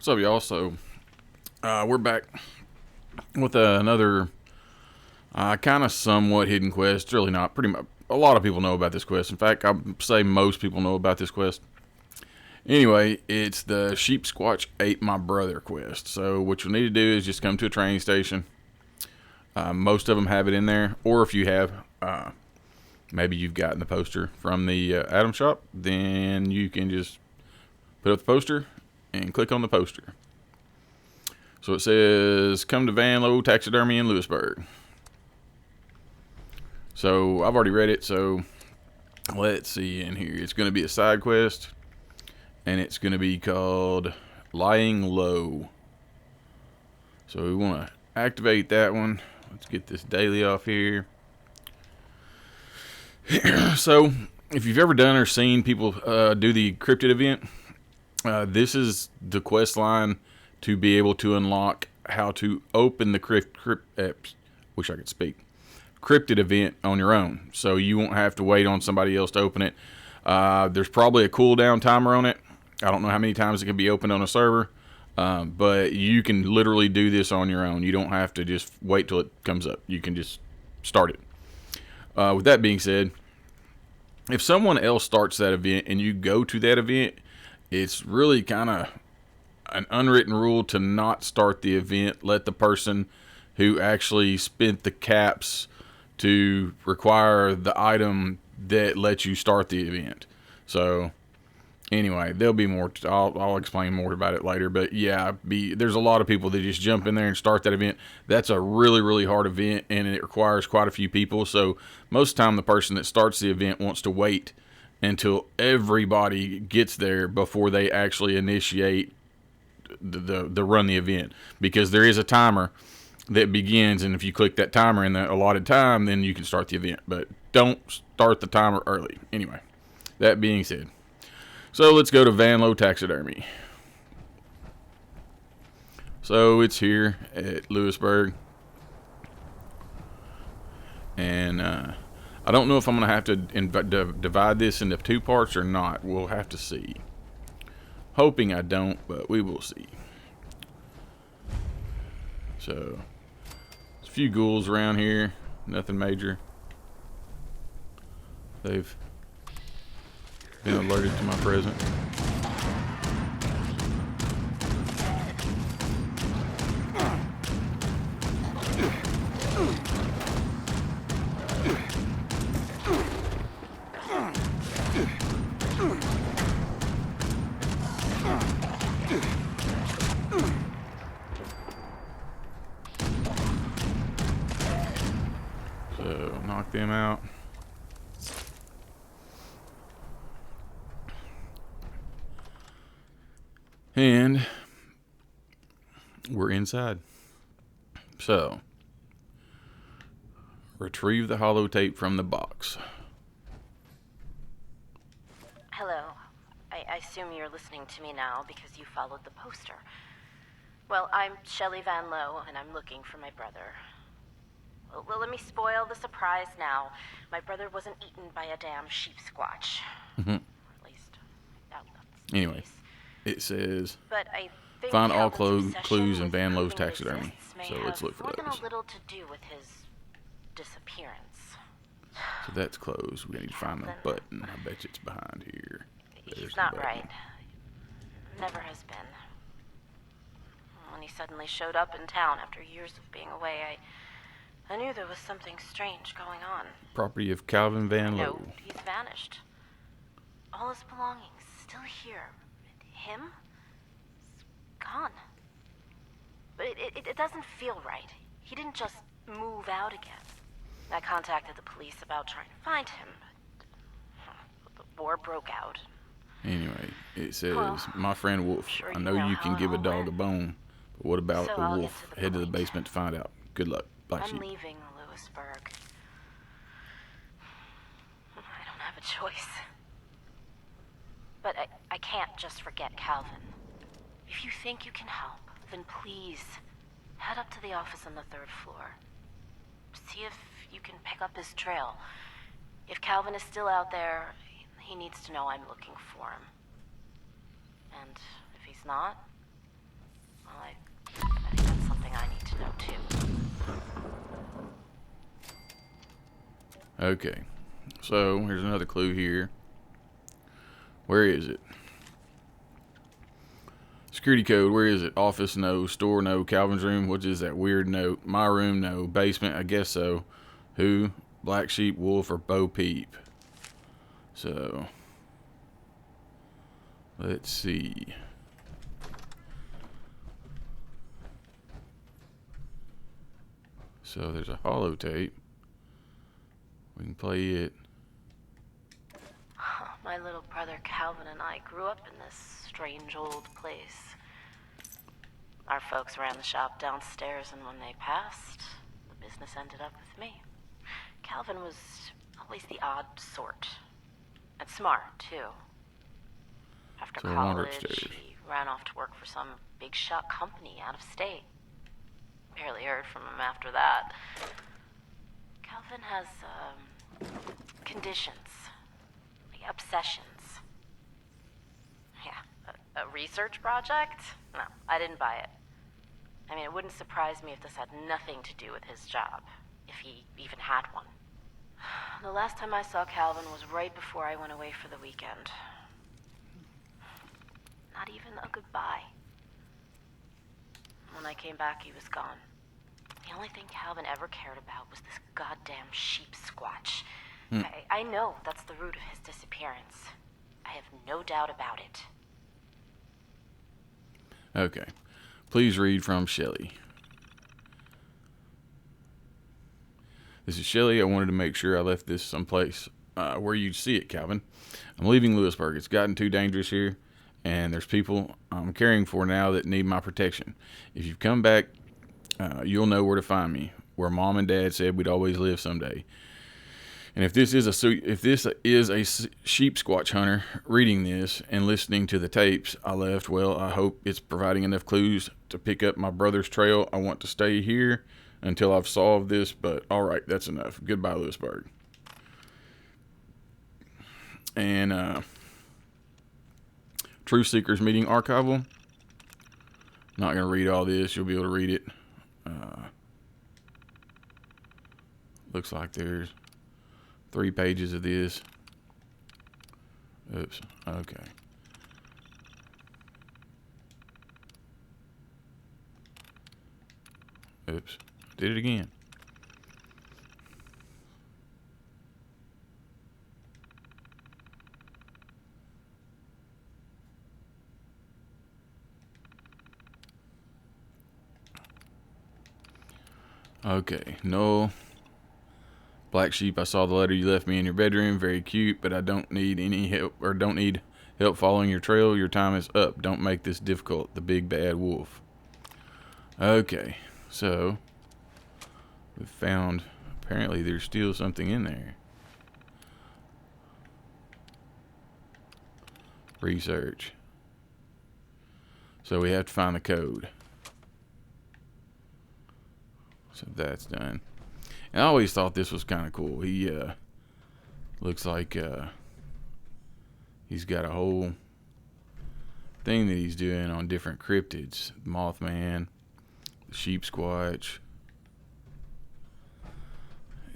What's up, y'all? So, we're back with another kind of somewhat hidden quest. It's really not. Pretty much, a lot of people know about this quest. In fact, I'd say most people know about this quest. Anyway, it's the Sheepsquatch ate my brother quest. So, what you'll need to do is just come to a train station. Most of them have it in there, or if you have, maybe you've gotten the poster from the Atom Shop, then you can just put up the poster and click on the poster. So it says, come to Lowe Taxidermy in Lewisburg. So I've already read it, so let's see in here. It's going to be a side quest, and it's going to be called Lying Low. So we want to activate that one. Let's get this daily off here. So if you've ever done or seen people do the cryptid event, this is the quest line to be able to unlock how to open the cryptid event on your own. So you won't have to wait on somebody else to open it. There's probably a cooldown timer on it. I don't know how many times it can be opened on a server, but you can literally do this on your own. You don't have to just wait till it comes up. You can just start it. With that being said, if someone else starts that event and you go to that event, it's really kind of an unwritten rule to not start the event. Let the person who actually spent the caps to require the item that lets you start the event. So anyway, there'll be more. I'll explain more about it later. But yeah, there's a lot of people that just jump in there and start that event. That's a really, really hard event, and it requires quite a few people. So most of the time, the person that starts the event wants to wait until everybody gets there before they actually initiate the run the event, because there is a timer that begins, and if you click that timer in the allotted time, then you can start the event. But don't start the timer early. Anyway, that being said, so let's go to Lowe Taxidermy. So it's here at Lewisburg, and I don't know if I'm going to have to divide this into two parts or not. We'll have to see. Hoping I don't, but we will see. So, there's a few ghouls around here. Nothing major. They've been alerted to my presence. So, knock them out. And we're inside. So, retrieve the holotape from the box. Hello. I assume you're listening to me now because you followed the poster. Well, I'm Shelley Van Lowe, and I'm looking for my brother. Well, let me spoil the surprise now. My brother wasn't eaten by a damn sheepsquatch. Mm-hmm. Or at least, that's Anyway, the case. it says, But I think find all Calvin's clues in obsession Van with Lowe's proving it taxidermy. exists may So let's look for have more those. than a little to do with his disappearance. So that's closed. We need to find the button. I bet you it's behind here. He's not right. Never has been. When he suddenly showed up in town after years of being away, I knew there was something strange going on. Property of Calvin Van No, Lowe. he's vanished. All his belongings still here. Him? He's gone. But it doesn't feel right. He didn't just move out again. I contacted the police about trying to find him, but the war broke out. Anyway, it says, Well, my friend Wolf, sure I you know know you how can it give a all dog went. a bone, but what about So the I'll get wolf? to the Head to the point. basement to find out. Good luck, Black I'm Sheep. leaving Lewisburg. I don't have a choice. But I can't just forget Calvin. If you think you can help, then please head up to the office on the 3rd floor. See if you can pick up his trail. If Calvin is still out there, he needs to know I'm looking for him. And if he's not, I think that's something I need to know too. Okay. So, here's another clue here. Where is it? Security code, where is it? Office, no. Store, no. Calvin's room, what is that weird note? My room, no. Basement, I guess so. Who? Black Sheep, Wolf, or Bo Peep? So, let's see. So, there's a holotape. We can play it. My little brother Calvin and I grew up in this strange old place. Our folks ran the shop downstairs, and when they passed, the business ended up with me. Calvin was always the odd sort. And smart, too. After So college, he ran off to work for some big shot company out of state. Barely heard from him after that. Calvin has, conditions. Obsessions. Yeah, a research project? No, I didn't buy it. I mean, it wouldn't surprise me if this had nothing to do with his job, if he even had one. The last time I saw Calvin was right before I went away for the weekend. Not even a goodbye. When I came back, he was gone. The only thing Calvin ever cared about was this goddamn Sheepsquatch. I know that's the root of his disappearance. I have no doubt about it. Okay. Please read from Shelley. This is Shelley. I wanted to make sure I left this someplace where you'd see it, Calvin. I'm leaving Lewisburg. It's gotten too dangerous here, and there's people I'm caring for now that need my protection. If you come back, you'll know where to find me, where Mom and Dad said we'd always live someday. And if this is a Sheepsquatch hunter reading this and listening to the tapes I left, well, I hope it's providing enough clues to pick up my brother's trail. I want to stay here until I've solved this, but all right, that's enough. Goodbye, Lewisburg. And Truth Seekers Meeting Archival. Not going to read all this. You'll be able to read it. Looks like there's 3 pages of this. Oops. Okay. Oops. Did it again. Okay. No. Black Sheep, I saw the letter you left me in your bedroom. Very cute, but I don't need any help, or don't need help following your trail. Your time is up. Don't make this difficult. The big bad wolf. Okay, so we found, apparently there's still something in there. Research. So we have to find the code. So that's done. And I always thought this was kind of cool. He looks like he's got a whole thing that he's doing on different cryptids. Mothman, the Sheepsquatch,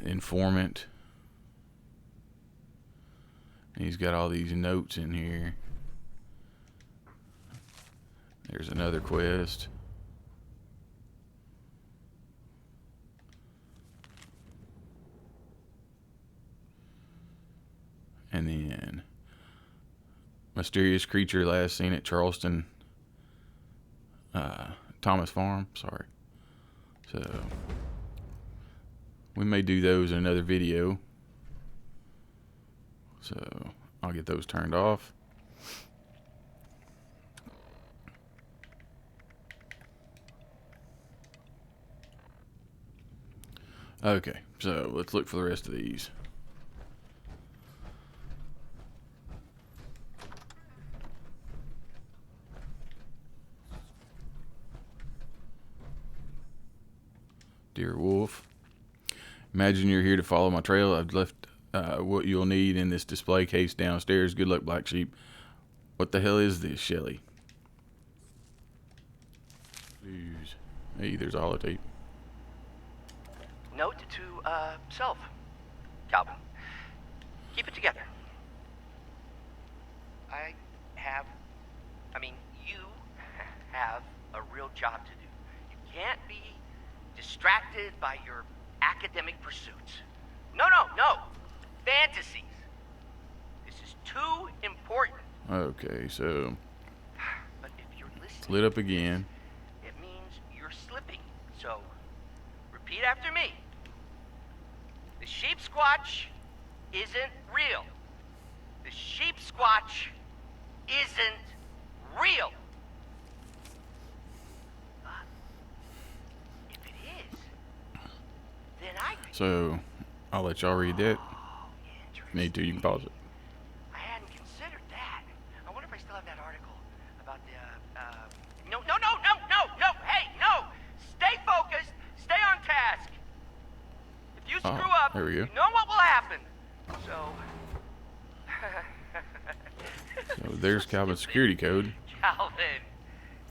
Informant. And he's got all these notes in here. There's another quest. And then mysterious creature last seen at Charleston Thomas Farm. Sorry. So we may do those in another video. So I'll get those turned off. Okay, so let's look for the rest of these. Dear Wolf, imagine you're here to follow my trail. I've left what you'll need in this display case downstairs. Good luck, Black Sheep. What the hell is this, Shelley? Please. Hey, there's a holotape. Note to self, Calvin. Keep it together. You have a real job to do. You can't be distracted by your academic pursuits. No. Fantasies. This is too important. Okay, so But if you're listening, it's lit up again. it means you're slipping. So, repeat after me. The Sheepsquatch isn't real. The Sheepsquatch isn't real. If it is, then I think... So I'll let y'all read that. If you need to, you can pause it. I hadn't considered that. I wonder if I still have that article about the, No! Hey, no! Stay focused. Stay on task. If you screw up, there we go. you know what will happen. So... So there's Calvin's security code. Calvin,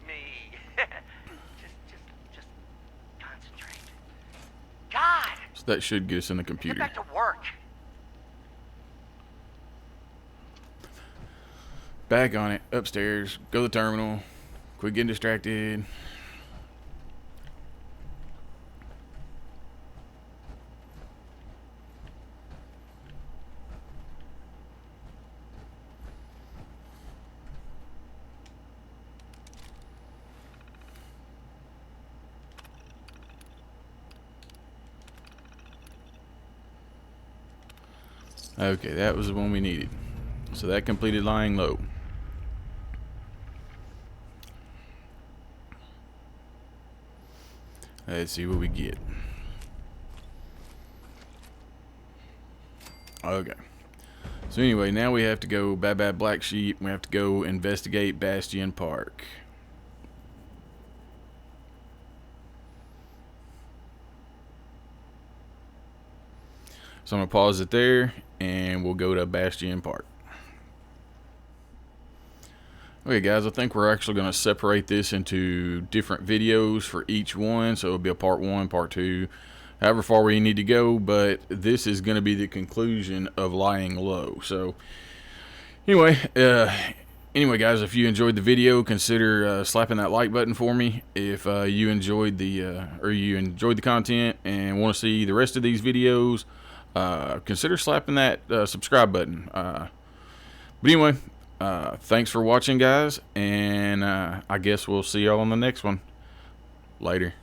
me. just concentrate. God! So that should get us in the Get computer. back to work. Back on it. Upstairs. Go to the terminal. Quit getting distracted. Okay, that was the one we needed. So that completed lying low. Let's see what we get. Okay. So anyway, now we have to go Bad Black Sheep. We have to go investigate Bastion Park. So I'm going to pause it there, and we'll go to Bastion Park. Okay, guys, I think we're actually going to separate this into different videos for each one. So it'll be a part 1, part 2, however far we need to go. But this is going to be the conclusion of Lying Low. So anyway, guys, if you enjoyed the video, consider slapping that like button for me. If you enjoyed the content and want to see the rest of these videos, consider slapping that subscribe button. But anyway, thanks for watching, guys, and I guess we'll see y'all on the next one. Later.